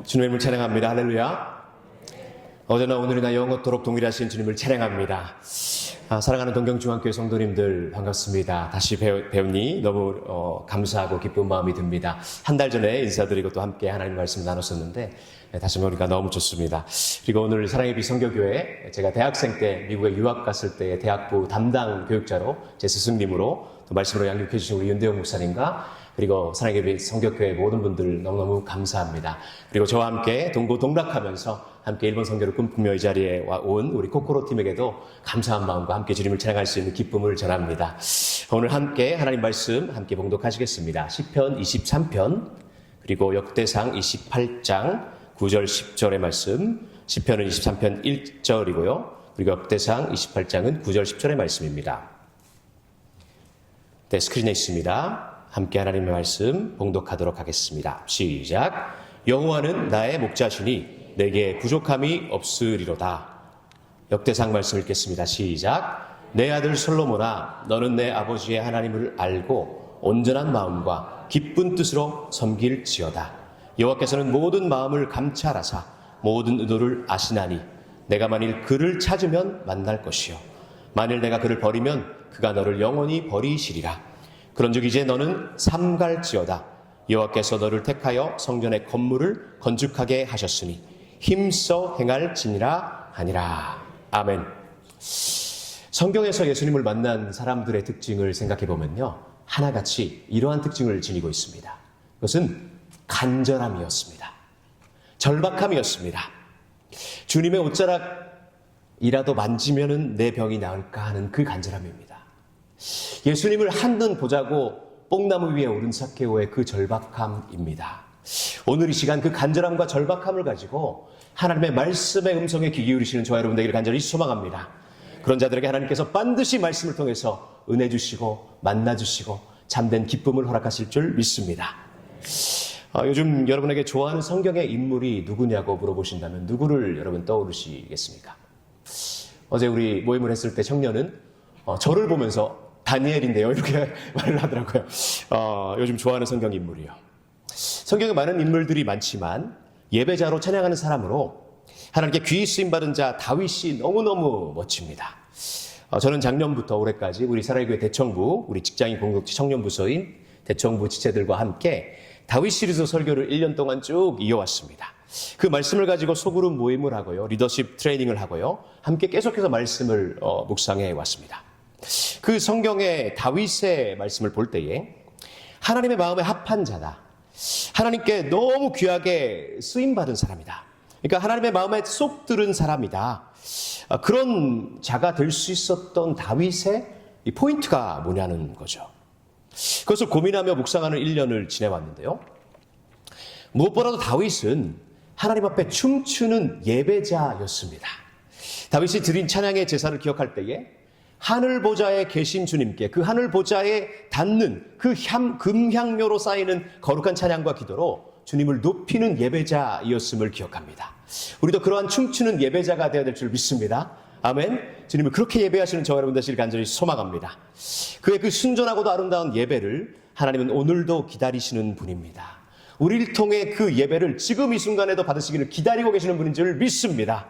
주님을 찬양합니다. 할렐루야. 어제나 오늘이나 영원토록 동일하신 주님을 찬양합니다. 사랑하는 동경중앙교회 성도님들 반갑습니다. 다시 배우니 너무 감사하고 기쁜 마음이 듭니다. 한 달 전에 인사드리고 또 함께 하나님 말씀 나눴었는데 다시 보니까 너무 좋습니다. 그리고 오늘 사랑의 빛 선교교회, 제가 대학생 때 미국에 유학 갔을 때 대학부 담당 교육자로 제 스승님으로 또 말씀으로 양육해 주신 우리 윤대용 목사님과 그리고 사랑의 빛 선교교회 모든 분들 너무너무 감사합니다. 그리고 저와 함께 동고동락하면서 함께 일본 선교를 꿈꾸며 이 자리에 온 우리 코코로 팀에게도 감사한 마음과 함께 주님을 찬양할 수 있는 기쁨을 전합니다. 오늘 함께 하나님 말씀 함께 봉독하시겠습니다. 시편 23편 그리고 역대상 28장 9절 10절의 말씀, 시편은 23편 1절이고요. 그리고 역대상 28장은 9절 10절의 말씀입니다. 네, 스크린에 있습니다. 함께 하나님의 말씀 봉독하도록 하겠습니다. 시작. 여호와는 나의 목자시니 내게 부족함이 없으리로다. 역대상 말씀 읽겠습니다. 시작. 내 아들 솔로몬아, 너는 내 아버지의 하나님을 알고 온전한 마음과 기쁜 뜻으로 섬길지어다. 여호와께서는 모든 마음을 감찰하사 모든 의도를 아시나니 내가 만일 그를 찾으면 만날 것이요 만일 내가 그를 버리면 그가 너를 영원히 버리시리라. 그런즉 이제 너는 삼갈지어다. 여호와께서 너를 택하여 성전의 건물을 건축하게 하셨으니 힘써 행할지니라 하니라. 아멘. 성경에서 예수님을 만난 사람들의 특징을 생각해 보면요, 하나같이 이러한 특징을 지니고 있습니다. 그것은 간절함이었습니다. 절박함이었습니다. 주님의 옷자락이라도 만지면은 내 병이 나을까 하는 그 간절함입니다. 예수님을 한눈 보자고 뽕나무 위에 오른 사케오의 그 절박함입니다. 오늘 이 시간 그 간절함과 절박함을 가지고 하나님의 말씀의 음성에 귀 기울이시는 저와 여러분 되기를 간절히 소망합니다. 그런 자들에게 하나님께서 반드시 말씀을 통해서 은혜 주시고 만나 주시고 참된 기쁨을 허락하실 줄 믿습니다. 요즘 여러분에게 좋아하는 성경의 인물이 누구냐고 물어보신다면 누구를 여러분 떠오르시겠습니까? 어제 우리 모임을 했을 때 청년은 저를 보면서 다니엘인데요, 이렇게 말을 하더라고요. 요즘 좋아하는 성경 인물이요. 성경에 많은 인물들이 많지만 예배자로 찬양하는 사람으로 하나님께 귀히 쓰임받은 자 다윗이 너무너무 멋집니다. 저는 작년부터 올해까지 우리 사랑의 교회 대청부, 우리 직장인 공동체 청년부서인 대청부 지체들과 함께 다윗 시리즈 설교를 1년 동안 쭉 이어왔습니다. 그 말씀을 가지고 소그룹 모임을 하고요, 리더십 트레이닝을 하고요, 함께 계속해서 말씀을 묵상해 왔습니다. 그 성경의 다윗의 말씀을 볼 때에 하나님의 마음에 합한 자다, 하나님께 너무 귀하게 쓰임받은 사람이다, 그러니까 하나님의 마음에 쏙 들은 사람이다, 그런 자가 될 수 있었던 다윗의 이 포인트가 뭐냐는 거죠. 그것을 고민하며 묵상하는 1년을 지내왔는데요, 무엇보다도 다윗은 하나님 앞에 춤추는 예배자였습니다. 다윗이 드린 찬양의 제사를 기억할 때에 하늘 보좌에 계신 주님께 그 하늘 보좌에 닿는 그 금향료로 쌓이는 거룩한 찬양과 기도로 주님을 높이는 예배자이었음을 기억합니다. 우리도 그러한 춤추는 예배자가 되어야 될 줄 믿습니다. 아멘. 주님을 그렇게 예배하시는 저와 여러분 되시길 간절히 소망합니다. 그의 그 순전하고도 아름다운 예배를 하나님은 오늘도 기다리시는 분입니다. 우리를 통해 그 예배를 지금 이 순간에도 받으시기를 기다리고 계시는 분인 줄 믿습니다.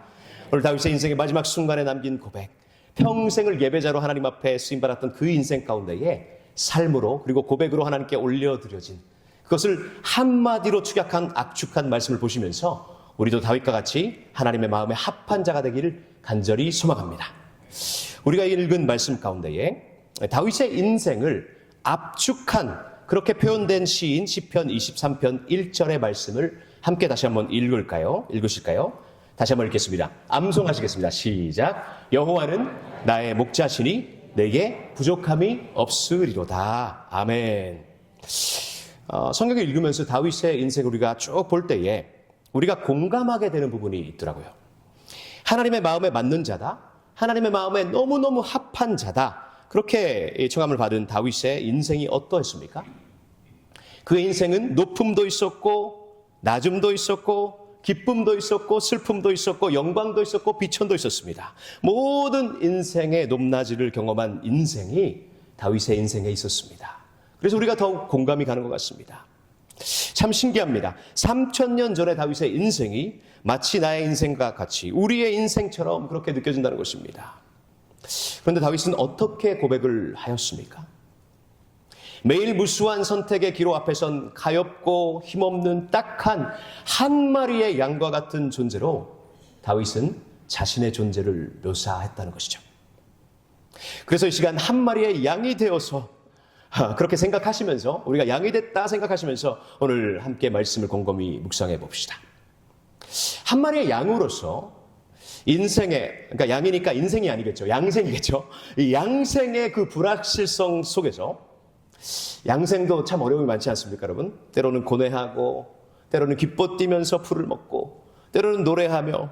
오늘 다윗의 인생의 마지막 순간에 남긴 고백, 평생을 예배자로 하나님 앞에 쓰임받았던 그 인생 가운데에 삶으로 그리고 고백으로 하나님께 올려드려진 그것을 한마디로 축약한 악축한 말씀을 보시면서 우리도 다윗과 같이 하나님의 마음에 합한 자가 되기를 간절히 소망합니다. 우리가 읽은 말씀 가운데에 다윗의 인생을 압축한 그렇게 표현된 시인 시편 23편 1절의 말씀을 함께 다시 한번 읽으실까요? 다시 한번 읽겠습니다. 암송하시겠습니다. 시작. 여호와는 나의 목자시니 내게 부족함이 없으리로다. 아멘. 성경을 읽으면서 다윗의 인생을 우리가 쭉 볼 때에 우리가 공감하게 되는 부분이 있더라고요. 하나님의 마음에 맞는 자다, 하나님의 마음에 너무너무 합한 자다, 그렇게 청함을 받은 다윗의 인생이 어떠했습니까? 그의 인생은 높음도 있었고 낮음도 있었고 기쁨도 있었고 슬픔도 있었고 영광도 있었고 비천도 있었습니다. 모든 인생의 높낮이를 경험한 인생이 다윗의 인생에 있었습니다. 그래서 우리가 더욱 공감이 가는 것 같습니다. 참 신기합니다. 3000년 전의 다윗의 인생이 마치 나의 인생과 같이 우리의 인생처럼 그렇게 느껴진다는 것입니다. 그런데 다윗은 어떻게 고백을 하였습니까? 매일 무수한 선택의 기로 앞에 선 가엾고 힘없는 딱한 한 마리의 양과 같은 존재로 다윗은 자신의 존재를 묘사했다는 것이죠. 그래서 이 시간 한 마리의 양이 되어서 그렇게 생각하시면서, 우리가 양이 됐다 생각하시면서 오늘 함께 말씀을 곰곰이 묵상해 봅시다. 한 마리의 양으로서 인생의, 그러니까 양이니까 인생이 아니겠죠. 양생이겠죠. 이 양생의 그 불확실성 속에서, 양생도 참 어려움이 많지 않습니까, 여러분? 때로는 고뇌하고, 때로는 기뻐 뛰면서 풀을 먹고, 때로는 노래하며,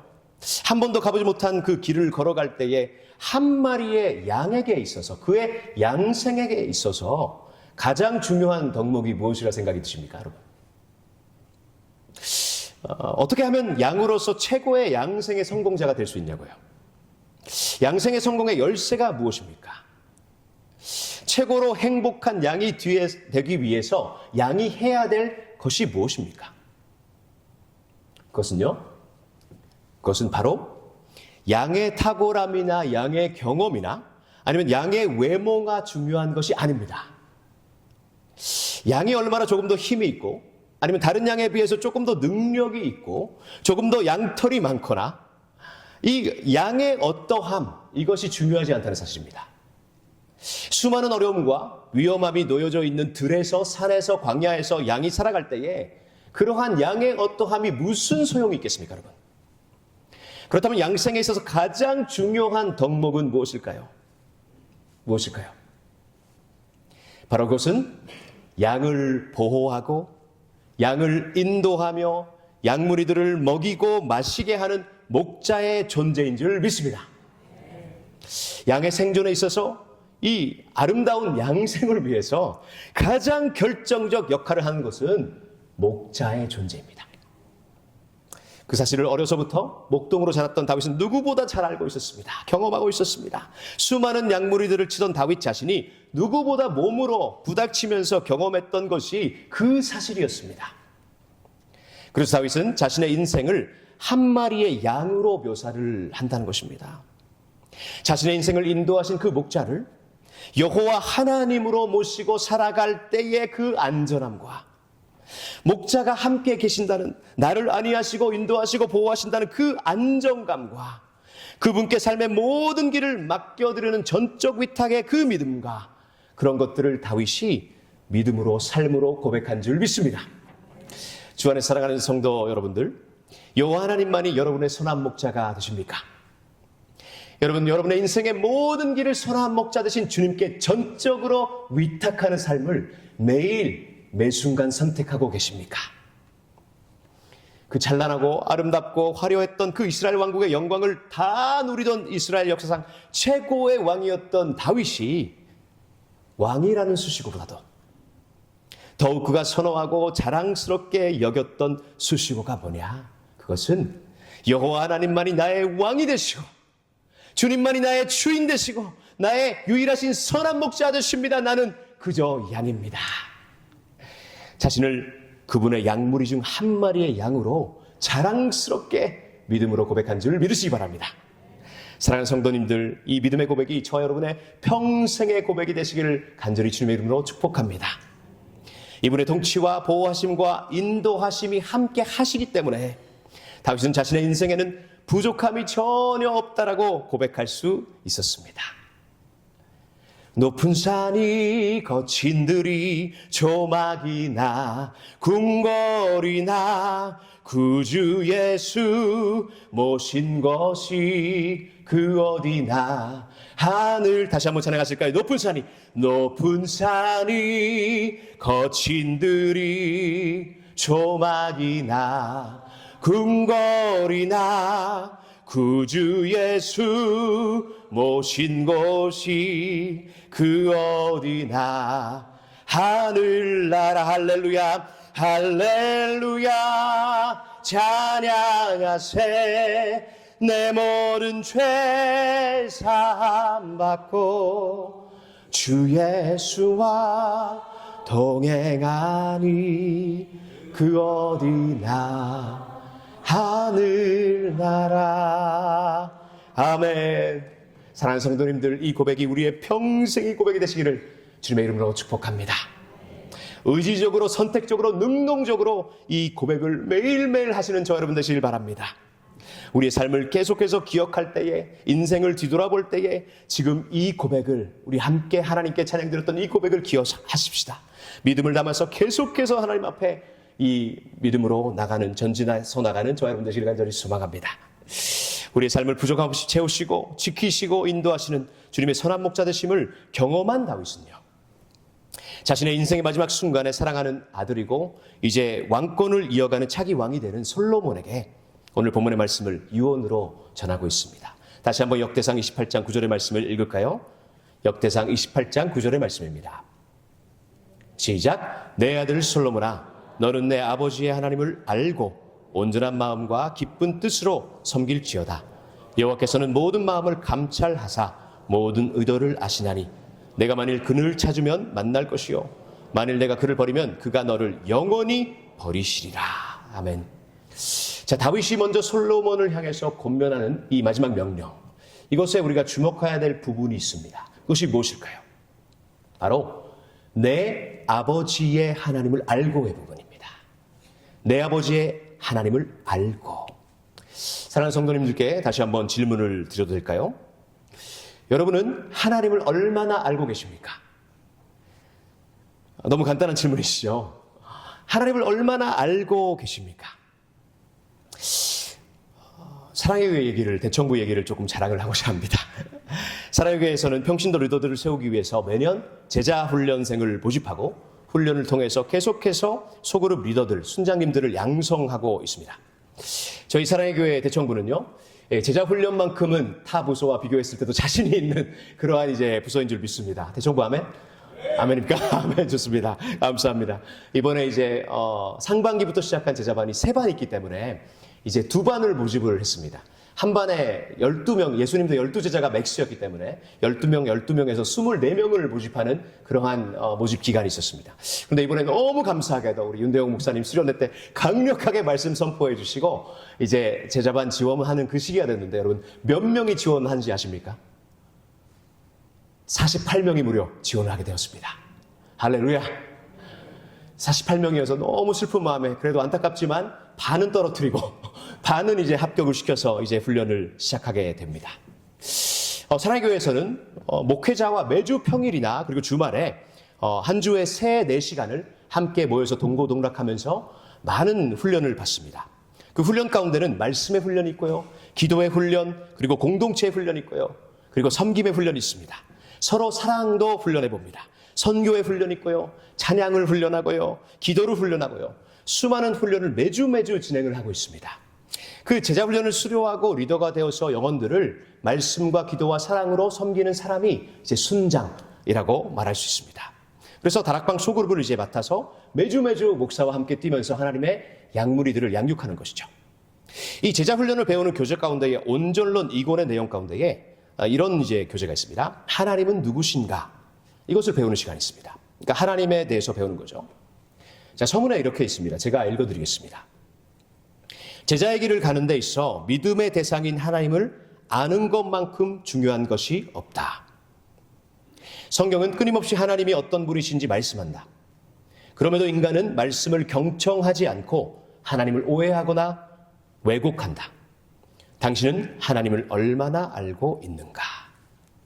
한 번도 가보지 못한 그 길을 걸어갈 때에 한 마리의 양에게 있어서, 그의 양생에게 있어서 가장 중요한 덕목이 무엇이라 생각이 드십니까, 여러분? 어떻게 하면 양으로서 최고의 양생의 성공자가 될 수 있냐고요? 양생의 성공의 열쇠가 무엇입니까? 최고로 행복한 양이 되기 위해서 양이 해야 될 것이 무엇입니까? 그것은 바로 양의 탁월함이나 양의 경험이나 아니면 양의 외모가 중요한 것이 아닙니다. 양이 얼마나 조금 더 힘이 있고 아니면 다른 양에 비해서 조금 더 능력이 있고 조금 더 양털이 많거나 이 양의 어떠함, 이것이 중요하지 않다는 사실입니다. 수많은 어려움과 위험함이 놓여져 있는 들에서, 산에서, 광야에서 양이 살아갈 때에 그러한 양의 어떠함이 무슨 소용이 있겠습니까, 여러분? 그렇다면 양생에 있어서 가장 중요한 덕목은 무엇일까요? 바로 그것은 양을 보호하고 양을 인도하며 양무리들을 먹이고 마시게 하는 목자의 존재인 줄 믿습니다. 양의 생존에 있어서 이 아름다운 양생을 위해서 가장 결정적 역할을 하는 것은 목자의 존재입니다. 그 사실을 어려서부터 목동으로 자랐던 다윗은 누구보다 잘 알고 있었습니다. 경험하고 있었습니다. 수많은 양무리들을 치던 다윗 자신이 누구보다 몸으로 부닥치면서 경험했던 것이 그 사실이었습니다. 그래서 다윗은 자신의 인생을 한 마리의 양으로 묘사를 한다는 것입니다. 자신의 인생을 인도하신 그 목자를 여호와 하나님으로 모시고 살아갈 때의 그 안전함과 목자가 함께 계신다는, 나를 안위하시고 인도하시고 보호하신다는 그 안정감과 그분께 삶의 모든 길을 맡겨드리는 전적 위탁의 그 믿음과 그런 것들을 다윗이 믿음으로 삶으로 고백한 줄 믿습니다. 주 안에 사랑하는 성도 여러분들, 여호와 하나님만이 여러분의 선한 목자가 되십니까? 여러분의 인생의 모든 길을 선한 목자 되신 주님께 전적으로 위탁하는 삶을 매일 매 순간 선택하고 계십니까? 그 찬란하고 아름답고 화려했던 그 이스라엘 왕국의 영광을 다 누리던 이스라엘 역사상 최고의 왕이었던 다윗이 왕이라는 수식어보다도 더욱 그가 선호하고 자랑스럽게 여겼던 수식어가 뭐냐? 그것은 여호와 하나님만이 나의 왕이 되시고 주님만이 나의 주인 되시고 나의 유일하신 선한 목자 되십니다. 나는 그저 양입니다. 자신을 그분의 양무리 중 한 마리의 양으로 자랑스럽게 믿음으로 고백한 줄 믿으시기 바랍니다. 사랑하는 성도님들, 이 믿음의 고백이 저와 여러분의 평생의 고백이 되시기를 간절히 주님의 이름으로 축복합니다. 이분의 통치와 보호하심과 인도하심이 함께 하시기 때문에 다윗은 자신의 인생에는 부족함이 전혀 없다라고 고백할 수 있었습니다. 높은 산이 거친 들이 조막이나 궁궐이나 구주 예수 모신 것이 그 어디나 하늘, 다시 한번 찬양하실까요? 높은 산이 거친 들이 조막이나 궁궐이나 구주 예수 모신 곳이 그 어디나 하늘나라 할렐루야 할렐루야 찬양하세 내 모든 죄 사함 받고 주 예수와 동행하니 그 어디나 하늘나라. 아멘. 사랑하는 성도님들, 이 고백이 우리의 평생의 고백이 되시기를 주님의 이름으로 축복합니다. 의지적으로, 선택적으로, 능동적으로 이 고백을 매일매일 하시는 저 여러분 되시길 바랍니다. 우리의 삶을 계속해서 기억할 때에, 인생을 뒤돌아볼 때에 지금 이 고백을, 우리 함께 하나님께 찬양드렸던 이 고백을 기억하십시다. 믿음을 담아서 계속해서 하나님 앞에 이 믿음으로 나가는, 전진해서 나가는 저 여러분 되시길 간절히 소망합니다. 우리의 삶을 부족함 없이 채우시고 지키시고 인도하시는 주님의 선한 목자 되심을 경험한 다윗은요, 자신의 인생의 마지막 순간에 사랑하는 아들이고 이제 왕권을 이어가는 차기 왕이 되는 솔로몬에게 오늘 본문의 말씀을 유언으로 전하고 있습니다. 다시 한번 역대상 28장 9절의 말씀을 읽을까요? 역대상 28장 9절의 말씀입니다. 시작. 내 아들 솔로몬아, 너는 내 아버지의 하나님을 알고 온전한 마음과 기쁜 뜻으로 섬길지어다. 여호와께서는 모든 마음을 감찰하사 모든 의도를 아시나니 내가 만일 그를 찾으면 만날 것이요 만일 내가 그를 버리면 그가 너를 영원히 버리시리라. 아멘. 자, 다윗이 먼저 솔로몬을 향해서 권면하는 이 마지막 명령, 이것에 우리가 주목해야 될 부분이 있습니다. 그것이 무엇일까요? 바로 내 아버지의 하나님을 알고의 부분입니다. 내 아버지의 하나님을 알고. 사랑하는 성도님들께 다시 한번 질문을 드려도 될까요? 여러분은 하나님을 얼마나 알고 계십니까? 너무 간단한 질문이시죠? 하나님을 얼마나 알고 계십니까? 사랑의 교회 얘기를, 대청부 얘기를 조금 자랑을 하고자 합니다. 사랑의 교회에서는 평신도 리더들을 세우기 위해서 매년 제자 훈련생을 모집하고 훈련을 통해서 계속해서 소그룹 리더들, 순장님들을 양성하고 있습니다. 저희 사랑의 교회 대청부는요, 제자 훈련만큼은 타 부서와 비교했을 때도 자신이 있는 그러한 이제 부서인 줄 믿습니다. 대청부 아멘? 아멘입니까? 아멘. 좋습니다. 감사합니다. 이번에 이제 상반기부터 시작한 제자반이 3반 있기 때문에 이제 2반을 모집을 했습니다. 한 반에 12명, 예수님도 12제자가 맥스였기 때문에 12명, 12명에서 24명을 모집하는 그러한 모집 기간이 있었습니다. 그런데 이번에 너무 감사하게도 우리 윤대용 목사님 수련회 때 강력하게 말씀 선포해 주시고 이제 제자반 지원하는 그 시기가 됐는데, 여러분 몇 명이 지원한지 아십니까? 48명이 무려 지원을 하게 되었습니다. 할렐루야. 48명이어서 너무 슬픈 마음에 그래도 안타깝지만 반은 떨어뜨리고 반은 이제 합격을 시켜서 이제 훈련을 시작하게 됩니다. 사랑의 교회에서는 목회자와 매주 평일이나 그리고 주말에 한 주에 3-4시간을 함께 모여서 동고동락하면서 많은 훈련을 받습니다. 그 훈련 가운데는 말씀의 훈련이 있고요, 기도의 훈련, 그리고 공동체의 훈련이 있고요, 그리고 섬김의 훈련이 있습니다. 서로 사랑도 훈련해 봅니다. 선교의 훈련이 있고요, 찬양을 훈련하고요, 기도를 훈련하고요, 수많은 훈련을 매주 진행을 하고 있습니다. 그 제자 훈련을 수료하고 리더가 되어서 영혼들을 말씀과 기도와 사랑으로 섬기는 사람이 이제 순장이라고 말할 수 있습니다. 그래서 다락방 소그룹을 이제 맡아서 매주 목사와 함께 뛰면서 하나님의 양무리들을 양육하는 것이죠. 이 제자 훈련을 배우는 교재 가운데에 온전론 2권의 내용 가운데에 이런 이제 교재가 있습니다. 하나님은 누구신가? 이것을 배우는 시간이 있습니다. 그러니까 하나님에 대해서 배우는 거죠. 자, 서문에 이렇게 있습니다. 제가 읽어드리겠습니다. 제자의 길을 가는 데 있어 믿음의 대상인 하나님을 아는 것만큼 중요한 것이 없다. 성경은 끊임없이 하나님이 어떤 분이신지 말씀한다. 그럼에도 인간은 말씀을 경청하지 않고 하나님을 오해하거나 왜곡한다. 당신은 하나님을 얼마나 알고 있는가?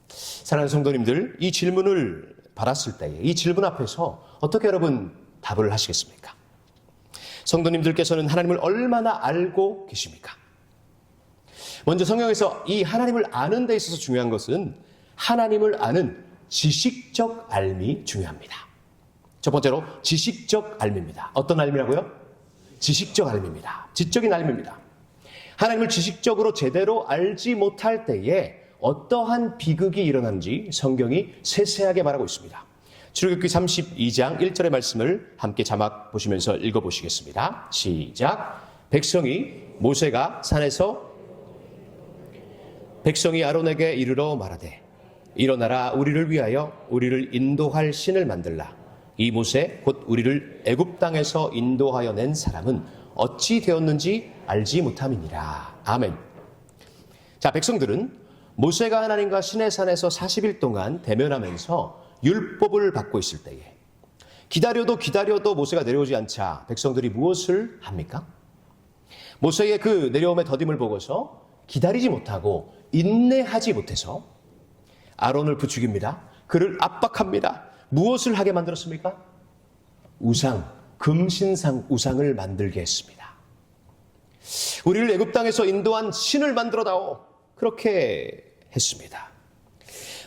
사랑하는 성도님들, 이 질문을 받았을 때에 이 질문 앞에서 어떻게 여러분 답을 하시겠습니까? 성도님들께서는 하나님을 얼마나 알고 계십니까? 먼저 성경에서 이 하나님을 아는 데 있어서 중요한 것은 하나님을 아는 지식적 알미 중요합니다. 첫 번째로 지식적 알미입니다. 어떤 알미라고요? 지식적 알미입니다. 지적인 알미입니다. 하나님을 지식적으로 제대로 알지 못할 때에 어떠한 비극이 일어나는지 성경이 세세하게 말하고 있습니다. 출애굽기 32장 1절의 말씀을 함께 자막 보시면서 읽어보시겠습니다. 시작. 모세가 산에서 백성이 아론에게 이르러 말하되 일어나라, 우리를 위하여 우리를 인도할 신을 만들라. 이 모세 곧 우리를 애굽 땅에서 인도하여 낸 사람은 어찌 되었는지 알지 못함이니라. 아멘. 자, 백성들은 모세가 하나님과 시내산에서 40일 동안 대면하면서 율법을 받고 있을 때에 기다려도 모세가 내려오지 않자 백성들이 무엇을 합니까? 모세의 그 내려옴의 더딤을 보고서 기다리지 못하고 인내하지 못해서 아론을 부추깁니다. 그를 압박합니다. 무엇을 하게 만들었습니까? 금신상 우상을 만들게 했습니다. 우리를 애굽 땅에서 인도한 신을 만들어다오. 그렇게 했습니다.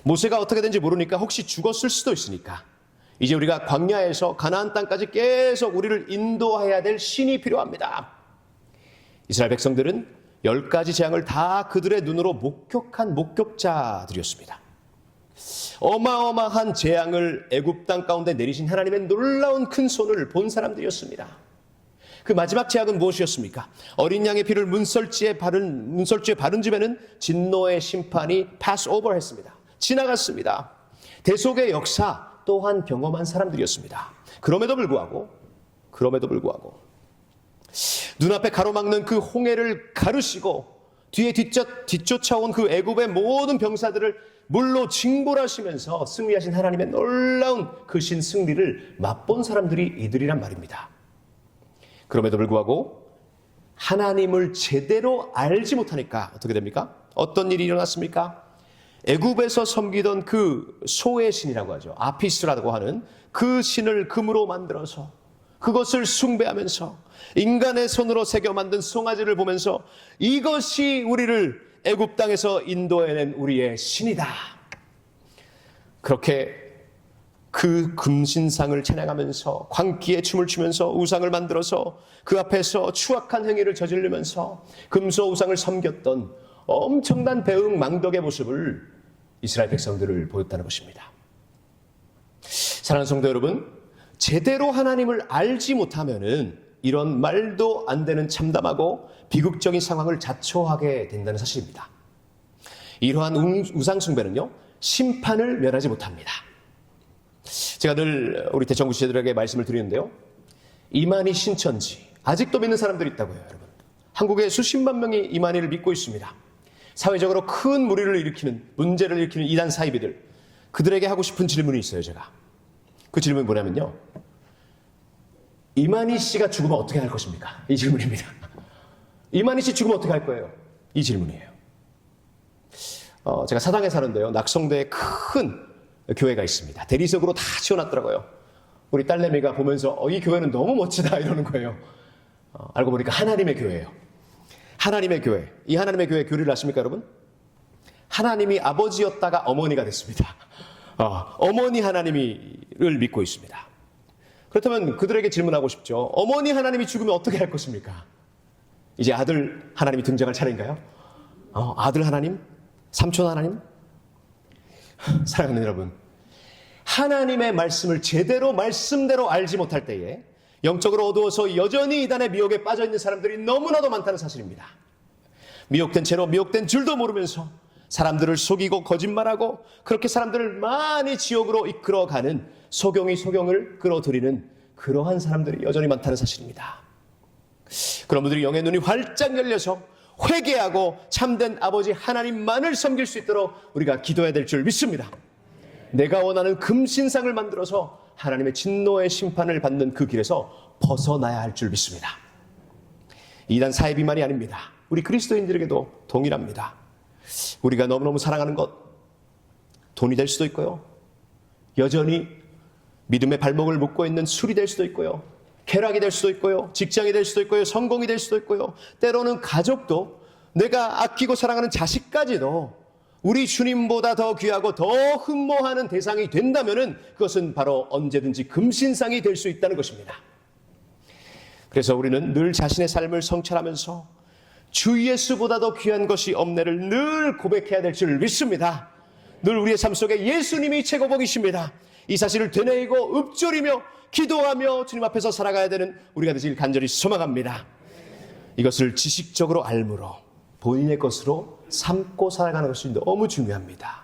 모세가 어떻게 된지 모르니까 혹시 죽었을 수도 있으니까 이제 우리가 광야에서 가나안 땅까지 계속 우리를 인도해야 될 신이 필요합니다. 이스라엘 백성들은 10가지 재앙을 다 그들의 눈으로 목격한 목격자들이었습니다. 어마어마한 재앙을 애굽 땅 가운데 내리신 하나님의 놀라운 큰 손을 본 사람들이었습니다. 그 마지막 재앙은 무엇이었습니까? 어린 양의 피를 문설주에 바른 집에는 진노의 심판이 패스오버 했습니다. 지나갔습니다. 대속의 역사 또한 경험한 사람들이었습니다. 그럼에도 불구하고 눈앞에 가로막는 그 홍해를 가르시고 뒤에 뒤쫓아온 그 애굽의 모든 병사들을 물로 징벌하시면서 승리하신 하나님의 놀라운 그 신 승리를 맛본 사람들이 이들이란 말입니다. 그럼에도 불구하고 하나님을 제대로 알지 못하니까 어떻게 됩니까? 어떤 일이 일어났습니까? 애굽에서 섬기던 그 소의 신이라고 하죠. 아피스라고 하는 그 신을 금으로 만들어서 그것을 숭배하면서 인간의 손으로 새겨 만든 송아지를 보면서 이것이 우리를 애굽 땅에서 인도해낸 우리의 신이다. 그렇게 그 금신상을 찬양하면서 광기에 춤을 추면서 우상을 만들어서 그 앞에서 추악한 행위를 저지르면서 금소 우상을 섬겼던 엄청난 배은망덕의 모습을 이스라엘 백성들을 보였다는 것입니다. 사랑하는 성도 여러분, 제대로 하나님을 알지 못하면은 이런 말도 안 되는 참담하고 비극적인 상황을 자초하게 된다는 사실입니다. 이러한 우상 숭배는요, 심판을 면하지 못합니다. 제가 늘 우리 대청구 지체들에게 말씀을 드리는데요, 이만희 신천지 아직도 믿는 사람들이 있다고요. 여러분, 한국에 수십만 명이 이만희를 믿고 있습니다. 사회적으로 큰 문제를 일으키는 이단 사이비들, 그들에게 하고 싶은 질문이 있어요. 제가 그 질문이 뭐냐면요, 이만희 씨가 죽으면 어떻게 할 것입니까? 이 질문입니다. 이만희 씨 죽으면 어떻게 할 거예요? 이 질문이에요. 제가 사당에 사는데요, 낙성대에 큰 교회가 있습니다. 대리석으로 다 지어놨더라고요. 우리 딸내미가 보면서 이 교회는 너무 멋지다 이러는 거예요. 알고 보니까 하나님의 교회예요. 하나님의 교회. 이 하나님의 교회 교리를 아십니까, 여러분? 하나님이 아버지였다가 어머니가 됐습니다. 어머니 하나님을 믿고 있습니다. 그렇다면 그들에게 질문하고 싶죠. 어머니 하나님이 죽으면 어떻게 할 것입니까? 이제 아들 하나님이 등장할 차례인가요? 아들 하나님? 삼촌 하나님? 사랑하는 여러분, 하나님의 말씀을 제대로 말씀대로 알지 못할 때에 영적으로 어두워서 여전히 이단의 미혹에 빠져있는 사람들이 너무나도 많다는 사실입니다. 미혹된 채로 미혹된 줄도 모르면서 사람들을 속이고 거짓말하고 그렇게 사람들을 많이 지옥으로 이끌어가는 소경을 끌어들이는 그러한 사람들이 여전히 많다는 사실입니다. 그런 분들이 영의 눈이 활짝 열려서 회개하고 참된 아버지 하나님만을 섬길 수 있도록 우리가 기도해야 될 줄 믿습니다. 내가 원하는 금신상을 만들어서 하나님의 진노의 심판을 받는 그 길에서 벗어나야 할 줄 믿습니다. 이단 사이비만이 아닙니다. 우리 그리스도인들에게도 동일합니다. 우리가 너무너무 사랑하는 것, 돈이 될 수도 있고요, 여전히 믿음의 발목을 묶고 있는 술이 될 수도 있고요, 쾌락이 될 수도 있고요, 직장이 될 수도 있고요, 성공이 될 수도 있고요, 때로는 가족도, 내가 아끼고 사랑하는 자식까지도 우리 주님보다 더 귀하고 더 흠모하는 대상이 된다면은 그것은 바로 언제든지 금신상이 될 수 있다는 것입니다. 그래서 우리는 늘 자신의 삶을 성찰하면서 주 예수보다 더 귀한 것이 없네를 늘 고백해야 될 줄 믿습니다. 늘 우리의 삶 속에 예수님이 최고복이십니다. 이 사실을 되뇌이고 읊조리며 기도하며 주님 앞에서 살아가야 되는 우리가 되길 간절히 소망합니다. 이것을 지식적으로 알므로 본인의 것으로 삼고 살아가는 것이 너무 중요합니다.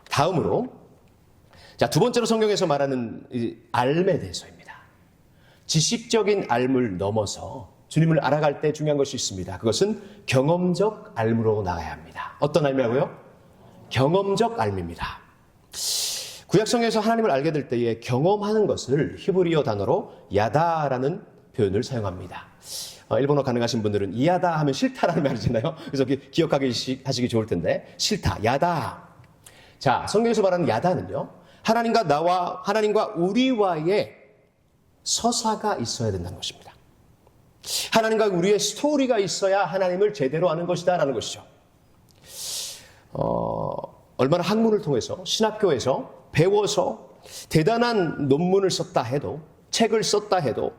다음으로 자, 두 번째로 성경에서 말하는 이 알에 대해서입니다. 지식적인 알을 넘어서 주님을 알아갈 때 중요한 것이 있습니다. 그것은 경험적 알므로 나가야 합니다. 어떤 알이라고요? 경험적 알입니다. 구약성경에서 하나님을 알게 될 때에 경험하는 것을 히브리어 단어로 야다라는 표현을 사용합니다. 일본어 가능하신 분들은 이야다 하면 싫다라는 말이잖아요. 그래서 기억하시기 좋을 텐데 싫다, 야다. 자, 성경에서 말하는 야다는요, 하나님과 우리와의 서사가 있어야 된다는 것입니다. 하나님과 우리의 스토리가 있어야 하나님을 제대로 아는 것이다라는 것이죠. 얼마나 학문을 통해서 신학교에서 배워서 대단한 논문을 썼다 해도, 책을 썼다 해도,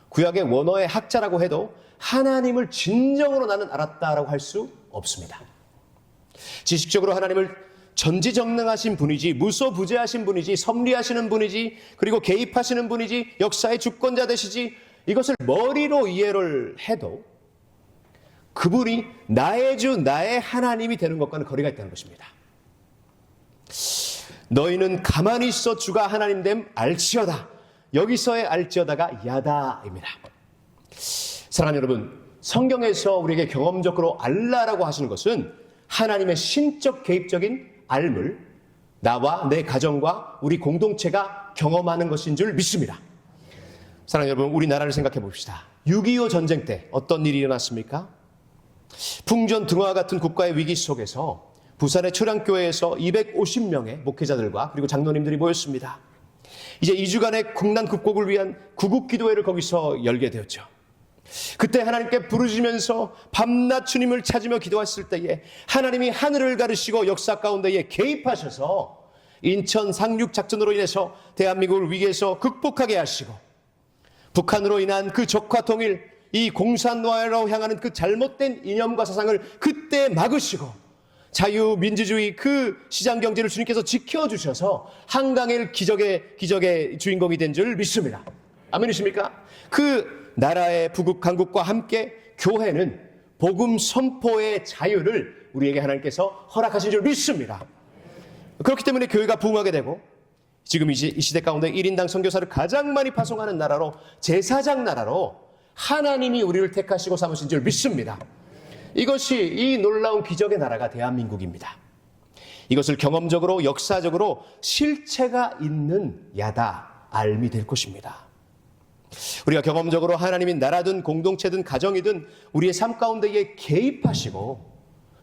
구약의 원어의 학자라고 해도 하나님을 진정으로 나는 알았다라고 할 수 없습니다. 지식적으로 하나님을 전지전능하신 분이지, 무소부재하신 분이지, 섭리하시는 분이지, 그리고 개입하시는 분이지, 역사의 주권자 되시지, 이것을 머리로 이해를 해도 그분이 나의 주, 나의 하나님이 되는 것과는 거리가 있다는 것입니다. 너희는 가만히 있어 주가 하나님 됨 알지어다. 여기서의 알지어다가 야다입니다. 사랑하는 여러분, 성경에서 우리에게 경험적으로 알라라고 하시는 것은 하나님의 신적 개입적인 알을 나와 내 가정과 우리 공동체가 경험하는 것인 줄 믿습니다. 사랑하는 여러분, 우리나라를 생각해 봅시다. 6.25 전쟁 때 어떤 일이 일어났습니까? 풍전등화 같은 국가의 위기 속에서 부산의 초량교회에서 250명의 목회자들과 그리고 장로님들이 모였습니다. 이제 2주간의 국난 극복을 위한 구국기도회를 거기서 열게 되었죠. 그때 하나님께 부르짖으면서 밤낮 주님을 찾으며 기도했을 때에 하나님이 하늘을 가르시고 역사 가운데에 개입하셔서 인천 상륙 작전으로 인해서 대한민국을 위기에서 극복하게 하시고, 북한으로 인한 그 적화 통일, 이 공산화로 향하는 그 잘못된 이념과 사상을 그때 막으시고, 자유민주주의 그 시장경제를 주님께서 지켜주셔서 한강일 기적의 주인공이 된 줄 믿습니다. 아멘이십니까? 그 나라의 부국 강국과 함께 교회는 복음 선포의 자유를 우리에게 하나님께서 허락하신 줄 믿습니다. 그렇기 때문에 교회가 부흥하게 되고, 지금 이 시대 가운데 1인당 선교사를 가장 많이 파송하는 나라로, 제사장 나라로 하나님이 우리를 택하시고 삼으신 줄 믿습니다. 이것이 이 놀라운 기적의 나라가 대한민국입니다. 이것을 경험적으로, 역사적으로 실체가 있는 야다, 알미 될 것입니다. 우리가 경험적으로 하나님이 나라든 공동체든 가정이든 우리의 삶 가운데에 개입하시고,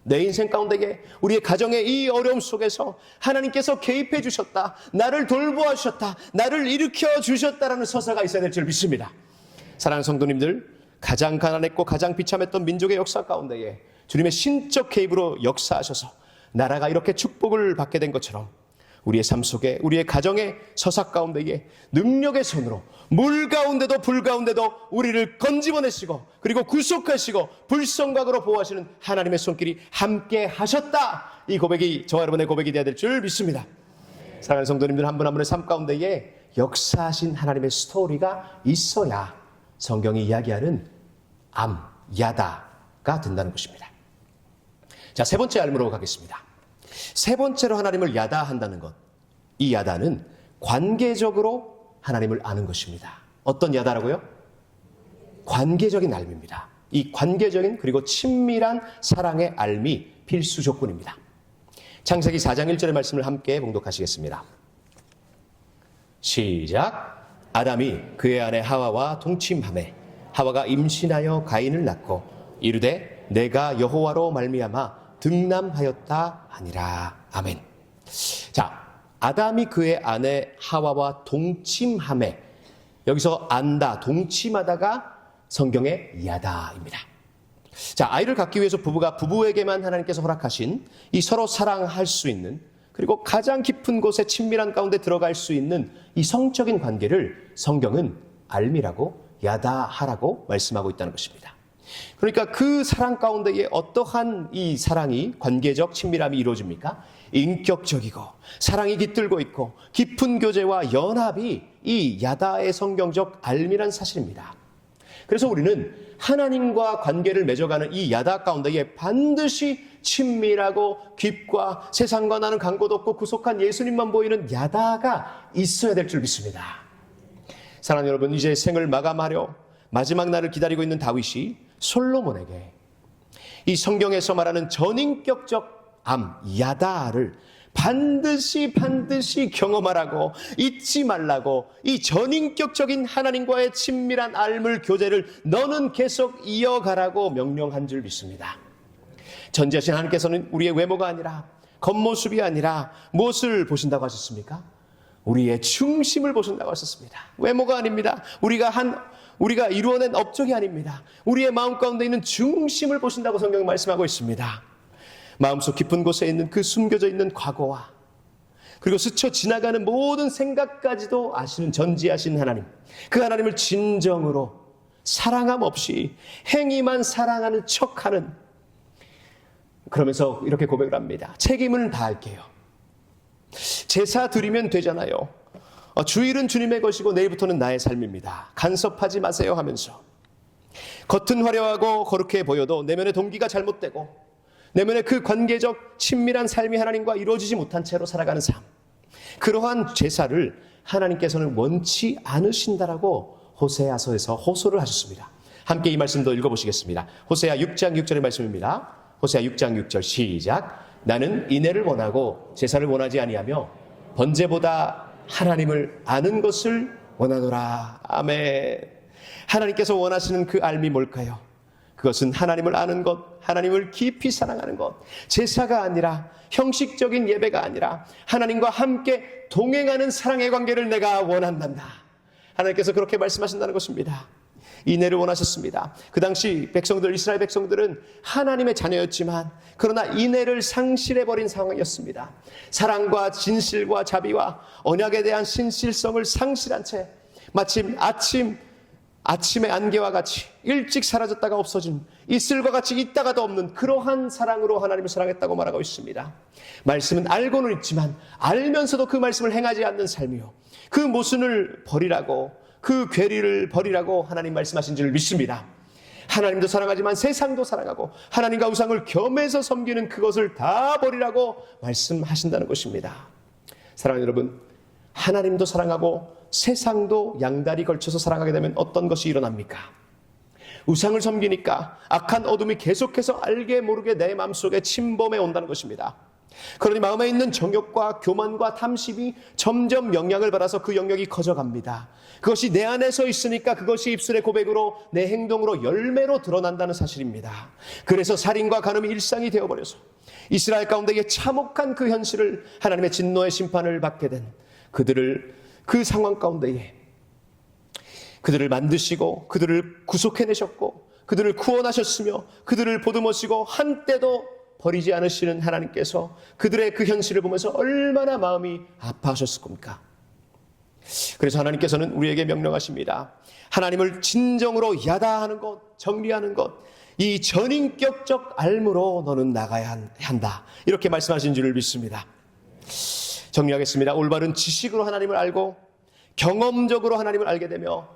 내 인생 가운데에 우리의 가정의 이 어려움 속에서 하나님께서 개입해 주셨다, 나를 돌보아 주셨다, 나를 일으켜 주셨다라는 서사가 있어야 될 줄 믿습니다. 사랑하는 성도님들, 가장 가난했고 가장 비참했던 민족의 역사 가운데에 주님의 신적 개입으로 역사하셔서 나라가 이렇게 축복을 받게 된 것처럼 우리의 삶 속에, 우리의 가정의 서사 가운데에 능력의 손으로 물 가운데도 불 가운데도 우리를 건집어내시고, 그리고 구속하시고 불성각으로 보호하시는 하나님의 손길이 함께 하셨다, 이 고백이 저와 여러분의 고백이 되어야 될 줄 믿습니다. 사랑하는 성도님들, 한 분 한 분의 삶 가운데에 역사하신 하나님의 스토리가 있어야 성경이 이야기하는 야다가 된다는 것입니다. 자, 세 번째 알므로 가겠습니다. 세 번째로 하나님을 야다한다는 것, 이 야다는 관계적으로 하나님을 아는 것입니다. 어떤 야다라고요? 관계적인 알미입니다. 이 관계적인 그리고 친밀한 사랑의 알미 필수 조건입니다. 창세기 4장 1절의 말씀을 함께 봉독하시겠습니다. 시작. 아담이 그의 아내 하와와 동침하매 하와가 임신하여 가인을 낳고 이르되 내가 여호와로 말미암아 등남하였다 하니라. 아멘. 자, 아담이 그의 아내 하와와 동침하매, 여기서 안다, 동침하다가 성경의 야다입니다. 자, 아이를 갖기 위해서 부부가 부부에게만 하나님께서 허락하신 이 서로 사랑할 수 있는, 그리고 가장 깊은 곳에 친밀한 가운데 들어갈 수 있는 이 성적인 관계를 성경은 알미라고, 야다하라고 말씀하고 있다는 것입니다. 그러니까 그 사랑 가운데에 어떠한 이 사랑이, 관계적 친밀함이 이루어집니까? 인격적이고 사랑이 깃들고 있고 깊은 교제와 연합이 이 야다의 성경적 알미란 사실입니다. 그래서 우리는 하나님과 관계를 맺어가는 이 야다 가운데에 반드시 친밀하고 깊과 세상과 나는 간곳 없고 구속한 예수님만 보이는 야다가 있어야 될 줄 믿습니다. 사랑하는 여러분, 이제 생을 마감하려 마지막 날을 기다리고 있는 다윗이 솔로몬에게 이 성경에서 말하는 전인격적 암, 야다를 반드시 경험하라고, 잊지 말라고, 이 전인격적인 하나님과의 친밀한 알물 교제를 너는 계속 이어가라고 명령한 줄 믿습니다. 전지하신 하나님께서는 우리의 외모가 아니라, 겉모습이 아니라 무엇을 보신다고 하셨습니까? 우리의 중심을 보신다고 하셨습니다. 외모가 아닙니다. 우리가 이루어낸 업적이 아닙니다. 우리의 마음 가운데 있는 중심을 보신다고 성경이 말씀하고 있습니다. 마음속 깊은 곳에 있는 그 숨겨져 있는 과거와 그리고 스쳐 지나가는 모든 생각까지도 아시는 전지하신 하나님, 그 하나님을 진정으로 사랑함 없이 행위만 사랑하는 척하는, 그러면서 이렇게 고백을 합니다. 책임을 다할게요. 제사 드리면 되잖아요. 주일은 주님의 것이고 내일부터는 나의 삶입니다. 간섭하지 마세요 하면서 겉은 화려하고 거룩해 보여도 내면의 동기가 잘못되고 내면의 그 관계적 친밀한 삶이 하나님과 이루어지지 못한 채로 살아가는 삶, 그러한 제사를 하나님께서는 원치 않으신다라고 호세아서에서 호소를 하셨습니다. 함께 이 말씀도 읽어보시겠습니다. 호세아 6장 6절의 말씀입니다. 호세아 6장 6절 시작. 나는 인애를 원하고 제사를 원하지 아니하며 번제보다 하나님을 아는 것을 원하노라. 아멘. 하나님께서 원하시는 그 알미 뭘까요? 그것은 하나님을 아는 것, 하나님을 깊이 사랑하는 것, 제사가 아니라 형식적인 예배가 아니라 하나님과 함께 동행하는 사랑의 관계를 내가 원한단다. 하나님께서 그렇게 말씀하신다는 것입니다. 인애를 원하셨습니다. 그 당시 백성들, 이스라엘 백성들은 하나님의 자녀였지만 그러나 인애를 상실해버린 상황이었습니다. 사랑과 진실과 자비와 언약에 대한 신실성을 상실한 채 마침 아침의 안개와 같이 일찍 사라졌다가 없어진, 이슬과 같이 있다가도 없는 그러한 사랑으로 하나님을 사랑했다고 말하고 있습니다. 말씀은 알고는 있지만 알면서도 그 말씀을 행하지 않는 삶이요, 그 모순을 버리라고, 그 괴리를 버리라고 하나님 말씀하신 줄 믿습니다. 하나님도 사랑하지만 세상도 사랑하고 하나님과 우상을 겸해서 섬기는 그것을 다 버리라고 말씀하신다는 것입니다. 사랑하는 여러분, 하나님도 사랑하고 세상도 양다리 걸쳐서 사랑하게 되면 어떤 것이 일어납니까? 우상을 섬기니까 악한 어둠이 계속해서 알게 모르게 내 마음속에 침범해 온다는 것입니다. 그러니 마음에 있는 정욕과 교만과 탐심이 점점 영향을 받아서 그 영역이 커져갑니다. 그것이 내 안에서 있으니까 그것이 입술의 고백으로, 내 행동으로, 열매로 드러난다는 사실입니다. 그래서 살인과 간음이 일상이 되어버려서 이스라엘 가운데에 참혹한 그 현실을, 하나님의 진노의 심판을 받게 된 그 상황 가운데에 그들을 만드시고 그들을 구속해내셨고 그들을 구원하셨으며 그들을 보듬으시고 한때도 버리지 않으시는 하나님께서 그들의 그 현실을 보면서 얼마나 마음이 아파하셨을 겁니까? 그래서 하나님께서는 우리에게 명령하십니다. 하나님을 진정으로 야다하는 것, 정리하는 것, 이 전인격적 알무로 너는 나가야 한다. 이렇게 말씀하신 줄을 믿습니다. 정리하겠습니다. 올바른 지식으로 하나님을 알고 경험적으로 하나님을 알게 되며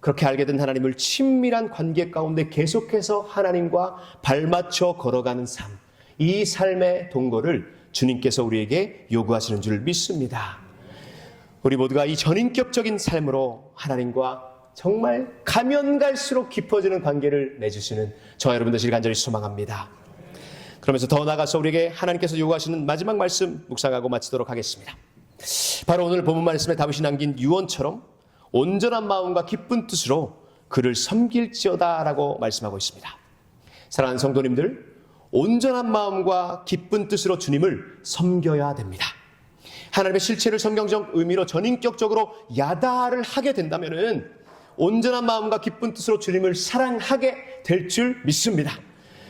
그렇게 알게 된 하나님을 친밀한 관계 가운데 계속해서 하나님과 발맞춰 걸어가는 삶, 이 삶의 동거를 주님께서 우리에게 요구하시는 줄 믿습니다. 우리 모두가 이 전인격적인 삶으로 하나님과 정말 가면 갈수록 깊어지는 관계를 맺으시는 저와 여러분 되시길 간절히 소망합니다. 그러면서 더 나아가서 우리에게 하나님께서 요구하시는 마지막 말씀 묵상하고 마치도록 하겠습니다. 바로 오늘 본문 말씀에 다윗이 남긴 유언처럼 온전한 마음과 기쁜 뜻으로 그를 섬길지어다 라고 말씀하고 있습니다. 사랑하는 성도님들, 온전한 마음과 기쁜 뜻으로 주님을 섬겨야 됩니다. 하나님의 실체를 성경적 의미로 전인격적으로 야다를 하게 된다면 온전한 마음과 기쁜 뜻으로 주님을 사랑하게 될 줄 믿습니다.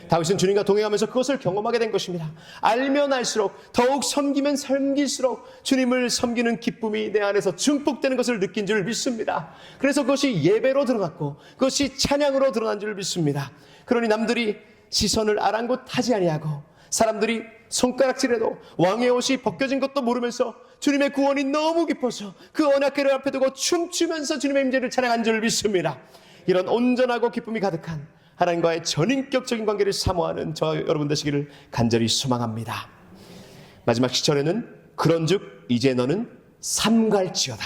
다윗은 주님과 동행하면서 그것을 경험하게 된 것입니다. 알면 알수록, 더욱 섬기면 섬길수록 주님을 섬기는 기쁨이 내 안에서 증폭되는 것을 느낀 줄 믿습니다. 그래서 그것이 예배로 드러났고 그것이 찬양으로 드러난 줄 믿습니다. 그러니 남들이 시선을 아랑곳하지 아니하고 사람들이 손가락질해도 왕의 옷이 벗겨진 것도 모르면서 주님의 구원이 너무 깊어서 그 언약궤를 앞에 두고 춤추면서 주님의 임재를 찬양한 줄 믿습니다. 이런 온전하고 기쁨이 가득한 하나님과의 전인격적인 관계를 사모하는 저 여러분 되시기를 간절히 소망합니다. 마지막 시절에는 그런즉 이제 너는 삼갈지어다.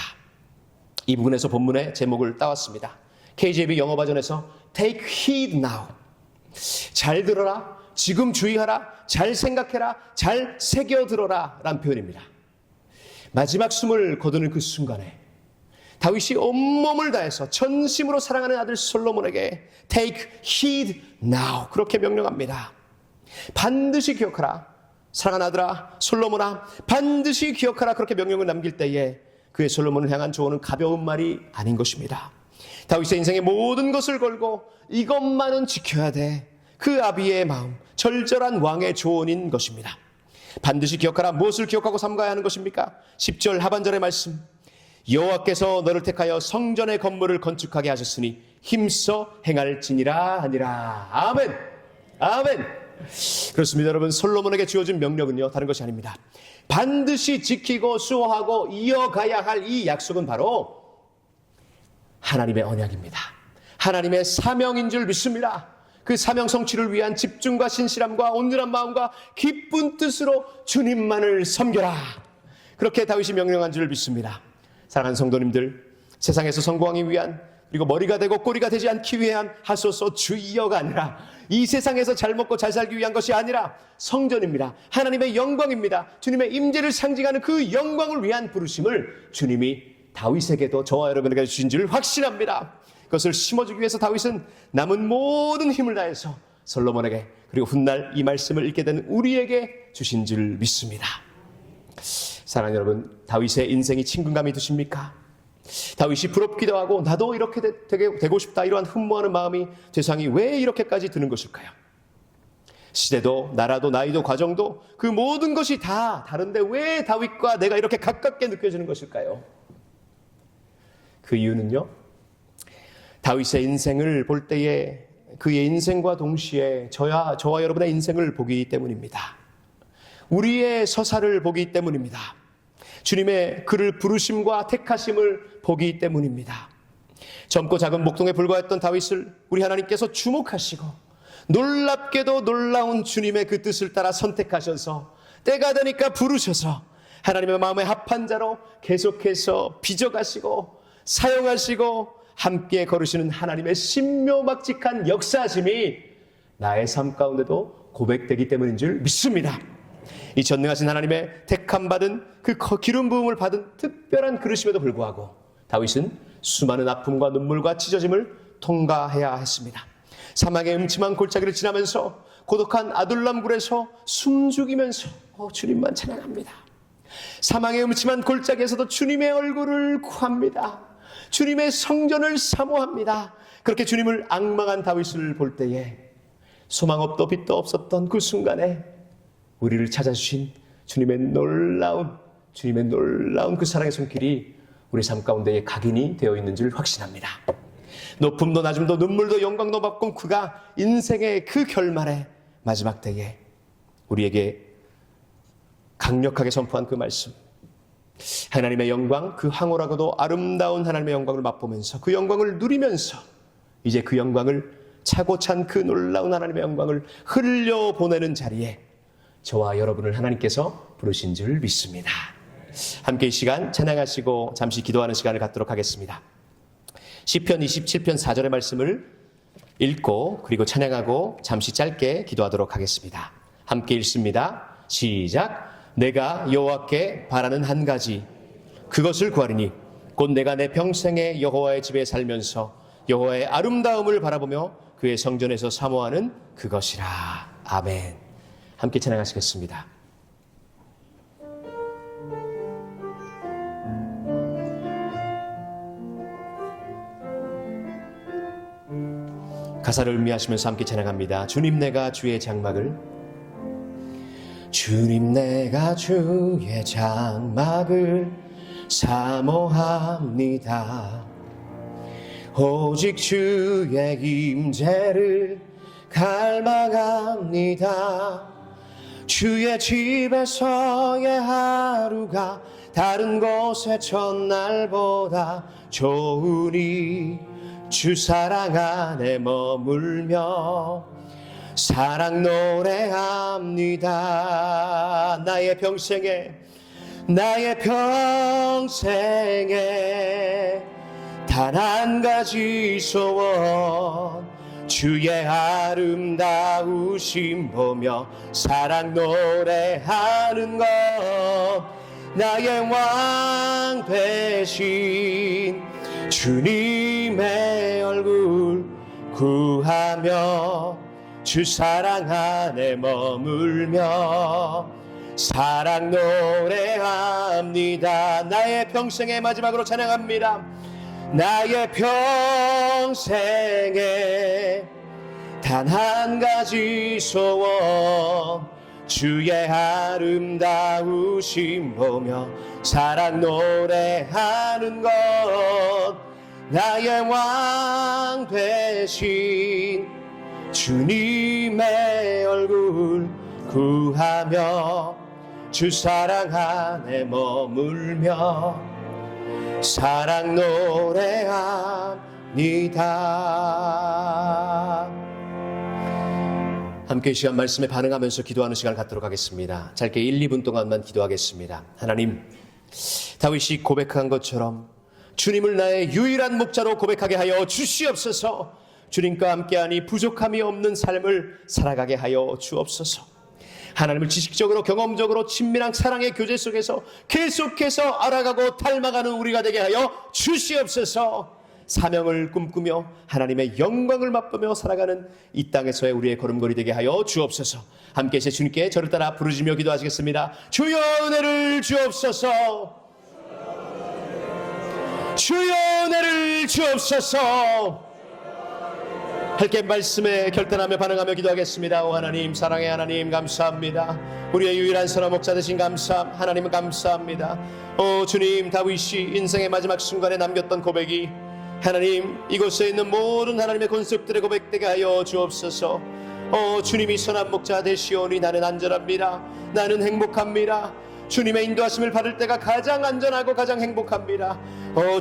이 부분에서 본문의 제목을 따왔습니다. KJV 영어 버전에서 Take heed now. 잘 들어라, 지금 주의하라, 잘 생각해라, 잘 새겨들어라 라는 표현입니다. 마지막 숨을 거두는 그 순간에 다윗이 온몸을 다해서 전심으로 사랑하는 아들 솔로몬에게 Take heed now 그렇게 명령합니다. 반드시 기억하라. 사랑하는 아들아 솔로몬아 반드시 기억하라. 그렇게 명령을 남길 때에 그의 솔로몬을 향한 조언은 가벼운 말이 아닌 것입니다. 다윗의 인생의 모든 것을 걸고 이것만은 지켜야 돼. 그 아비의 마음, 절절한 왕의 조언인 것입니다. 반드시 기억하라. 무엇을 기억하고 삼가야 하는 것입니까? 10절 하반절의 말씀. 여호와께서 너를 택하여 성전의 건물을 건축하게 하셨으니 힘써 행할지니라 하니라. 아멘. 아멘. 그렇습니다. 여러분, 솔로몬에게 주어진 명령은요 다른 것이 아닙니다. 반드시 지키고 수호하고 이어가야 할 이 약속은 바로 하나님의 언약입니다. 하나님의 사명인 줄 믿습니다. 그 사명 성취를 위한 집중과 신실함과 온전한 마음과 기쁜 뜻으로 주님만을 섬겨라. 그렇게 다윗이 명령한 줄 믿습니다. 사랑하는 성도님들, 세상에서 성공하기 위한 그리고 머리가 되고 꼬리가 되지 않기 위한 하소서 주의어가 아니라 이 세상에서 잘 먹고 잘 살기 위한 것이 아니라 성전입니다. 하나님의 영광입니다. 주님의 임재를 상징하는 그 영광을 위한 부르심을 주님이 다윗에게도 저와 여러분에게 주신 줄 확신합니다. 그것을 심어주기 위해서 다윗은 남은 모든 힘을 다해서 솔로몬에게 그리고 훗날 이 말씀을 읽게 되는 우리에게 주신 줄 믿습니다. 사랑하는 여러분, 다윗의 인생이 친근감이 드십니까? 다윗이 부럽기도 하고 나도 이렇게 되고 싶다 이러한 흠모하는 마음이 세상이 왜 이렇게까지 드는 것일까요? 시대도 나라도 나이도 과정도 그 모든 것이 다 다른데 왜 다윗과 내가 이렇게 가깝게 느껴지는 것일까요? 그 이유는요, 다윗의 인생을 볼 때에 그의 인생과 동시에 저와 여러분의 인생을 보기 때문입니다. 우리의 서사를 보기 때문입니다. 주님의 그를 부르심과 택하심을 보기 때문입니다. 젊고 작은 목동에 불과했던 다윗을 우리 하나님께서 주목하시고 놀랍게도 놀라운 주님의 그 뜻을 따라 선택하셔서 때가 되니까 부르셔서 하나님의 마음에 합한 자로 계속해서 빚어가시고 사용하시고 함께 걸으시는 하나님의 신묘막직한 역사하심이 나의 삶 가운데도 고백되기 때문인 줄 믿습니다. 이 전능하신 하나님의 택함받은 그 기름 부음을 받은 특별한 그릇임에도 불구하고 다윗은 수많은 아픔과 눈물과 찢어짐을 통과해야 했습니다. 사막의 음침한 골짜기를 지나면서 고독한 아둘람 굴에서 숨죽이면서 주님만 찬양합니다. 사막의 음침한 골짜기에서도 주님의 얼굴을 구합니다. 주님의 성전을 사모합니다. 그렇게 주님을 앙망한 다윗을 볼 때에 소망 없도 빛도 없었던 그 순간에 우리를 찾아주신 주님의 놀라운 그 사랑의 손길이 우리 삶 가운데에 각인이 되어 있는 줄 확신합니다. 높음도 낮음도 눈물도 영광도 받고 그가 인생의 그 결말의 마지막 때에 우리에게 강력하게 선포한 그 말씀, 하나님의 영광, 그 황홀하고도 아름다운 하나님의 영광을 맛보면서 그 영광을 누리면서 이제 그 영광을 차고 찬 그 놀라운 하나님의 영광을 흘려보내는 자리에 저와 여러분을 하나님께서 부르신 줄 믿습니다. 함께 이 시간 찬양하시고 잠시 기도하는 시간을 갖도록 하겠습니다. 시편 27편 4절의 말씀을 읽고 그리고 찬양하고 잠시 짧게 기도하도록 하겠습니다. 함께 읽습니다. 시작. 내가 여호와께 바라는 한 가지 그것을 구하리니 곧 내가 내 평생에 여호와의 집에 살면서 여호와의 아름다움을 바라보며 그의 성전에서 사모하는 그것이라. 아멘. 함께 찬양하시겠습니다. 가사를 음미하시면서 함께 찬양합니다. 주님 내가 주의 장막을 사모합니다. 오직 주의 임재를 갈망합니다. 주의 집에서의 하루가 다른 곳의 첫날보다 좋으니 주 사랑 안에 머물며 사랑 노래합니다. 나의 평생에 단 한 가지 소원, 주의 아름다우심 보며 사랑 노래하는 것. 나의 왕 되신 주님의 얼굴 구하며 주 사랑 안에 머물며 사랑 노래합니다. 나의 평생의 마지막으로 찬양합니다. 나의 평생에 단 한 가지 소원, 주의 아름다우심 보며 사랑 노래하는 것. 나의 왕 되신 주님의 얼굴 구하며 주 사랑 안에 머물며 사랑 노래합니다. 함께 이 시간 말씀에 반응하면서 기도하는 시간을 갖도록 하겠습니다. 짧게 1, 2분 동안만 기도하겠습니다. 하나님, 다윗이 고백한 것처럼 주님을 나의 유일한 목자로 고백하게 하여 주시옵소서. 주님과 함께하니 부족함이 없는 삶을 살아가게 하여 주옵소서. 하나님을 지식적으로 경험적으로 친밀한 사랑의 교제 속에서 계속해서 알아가고 닮아가는 우리가 되게 하여 주시옵소서. 사명을 꿈꾸며 하나님의 영광을 맛보며 살아가는 이 땅에서의 우리의 걸음걸이 되게 하여 주옵소서. 함께 제 주님께 저를 따라 부르짖으며 기도하시겠습니다. 주여 은혜를 주옵소서. 주여 은혜를 주옵소서. 함께 말씀에 결단하며 반응하며 기도하겠습니다. 오 하나님, 사랑의 하나님 감사합니다. 우리의 유일한 선한 목자 되신 하나님은 감사합니다. 오 주님, 다윗이 인생의 마지막 순간에 남겼던 고백이 하나님, 이곳에 있는 모든 하나님의 권속들의 고백되게 하여 주옵소서. 주님이 선한 목자 되시오니 나는 안전합니다. 나는 행복합니다. 주님의 인도하심을 받을 때가 가장 안전하고 가장 행복합니다.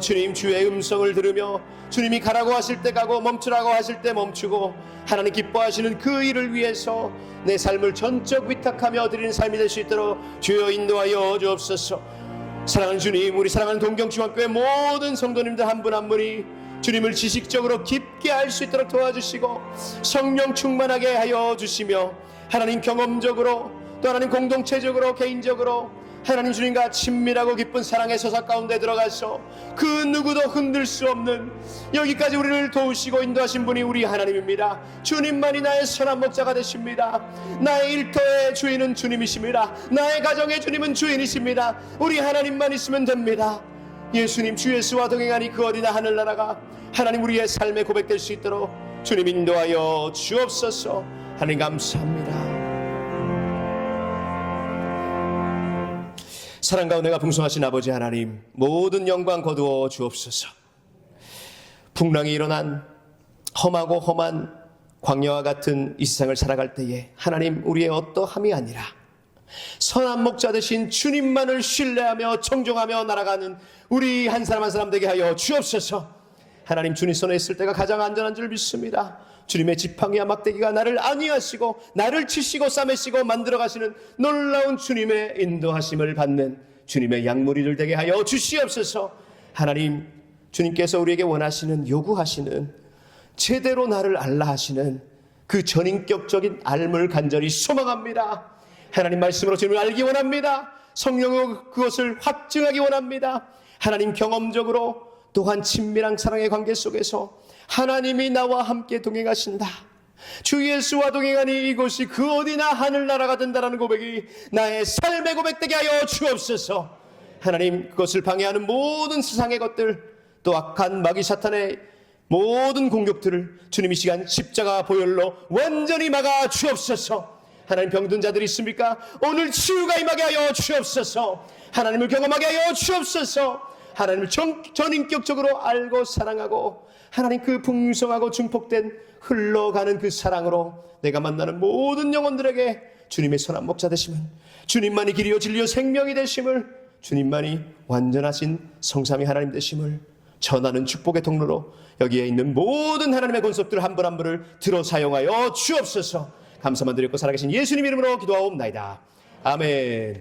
주님, 주의 음성을 들으며 주님이 가라고 하실 때 가고 멈추라고 하실 때 멈추고 하나님 기뻐하시는 그 일을 위해서 내 삶을 전적 위탁하며 드리는 삶이 될 수 있도록 주여 인도하여 주옵소서. 사랑하는 주님, 우리 사랑하는 동경중학교의 모든 성도님들 한 분 한 분이 주님을 지식적으로 깊게 알 수 있도록 도와주시고 성령 충만하게 하여 주시며 하나님 경험적으로 또 하나님 공동체적으로 개인적으로 하나님 주님과 친밀하고 깊은 사랑의 서사 가운데 들어가서 그 누구도 흔들 수 없는 여기까지 우리를 도우시고 인도하신 분이 우리 하나님입니다. 주님만이 나의 선한 목자가 되십니다. 나의 일터의 주인은 주님이십니다. 나의 가정의 주님은 주인이십니다. 우리 하나님만 있으면 됩니다. 예수님, 주 예수와 동행하니 그 어디나 하늘나라가 하나님 우리의 삶에 고백될 수 있도록 주님 인도하여 주옵소서. 하나님 감사합니다. 사랑과 은혜가 풍성하신 아버지 하나님, 모든 영광 거두어 주옵소서. 풍랑이 일어난 험하고 험한 광야와 같은 이 세상을 살아갈 때에 하나님, 우리의 어떠함이 아니라 선한 목자 되신 주님만을 신뢰하며 청종하며 날아가는 우리 한 사람 한 사람 되게 하여 주옵소서. 하나님, 주님 손에 있을 때가 가장 안전한 줄 믿습니다. 주님의 지팡이와 막대기가 나를 안위하시고 나를 치시고 싸매시고 만들어 가시는 놀라운 주님의 인도하심을 받는 주님의 양무리들 되게 하여 주시옵소서. 하나님, 주님께서 우리에게 원하시는, 요구하시는, 제대로 나를 알라 하시는 그 전인격적인 알물 간절히 소망합니다. 하나님 말씀으로 주님을 알기 원합니다. 성령으로 그것을 확증하기 원합니다. 하나님 경험적으로 또한 친밀한 사랑의 관계 속에서 하나님이 나와 함께 동행하신다, 주 예수와 동행하니 이곳이 그 어디나 하늘나라가 된다라는 고백이 나의 삶의 고백되게 하여 주옵소서. 하나님, 그것을 방해하는 모든 세상의 것들, 또 악한 마귀 사탄의 모든 공격들을 주님 이 시간 십자가 보혈로 완전히 막아 주옵소서. 하나님, 병든 자들이 있습니까? 오늘 치유가 임하게 하여 주옵소서. 하나님을 경험하게 하여 주옵소서. 하나님을 전인격적으로 알고 사랑하고 하나님 그 풍성하고 증폭된 흘러가는 그 사랑으로 내가 만나는 모든 영혼들에게 주님의 선한 목자 되심을, 주님만이 길이요 진리요 생명이 되심을, 주님만이 완전하신 성삼위 하나님 되심을 전하는 축복의 통로로 여기에 있는 모든 하나님의 권속들 한 분 한 분을 들어 사용하여 주옵소서. 감사만 드렸고 살아계신 예수님 이름으로 기도하옵나이다. 아멘.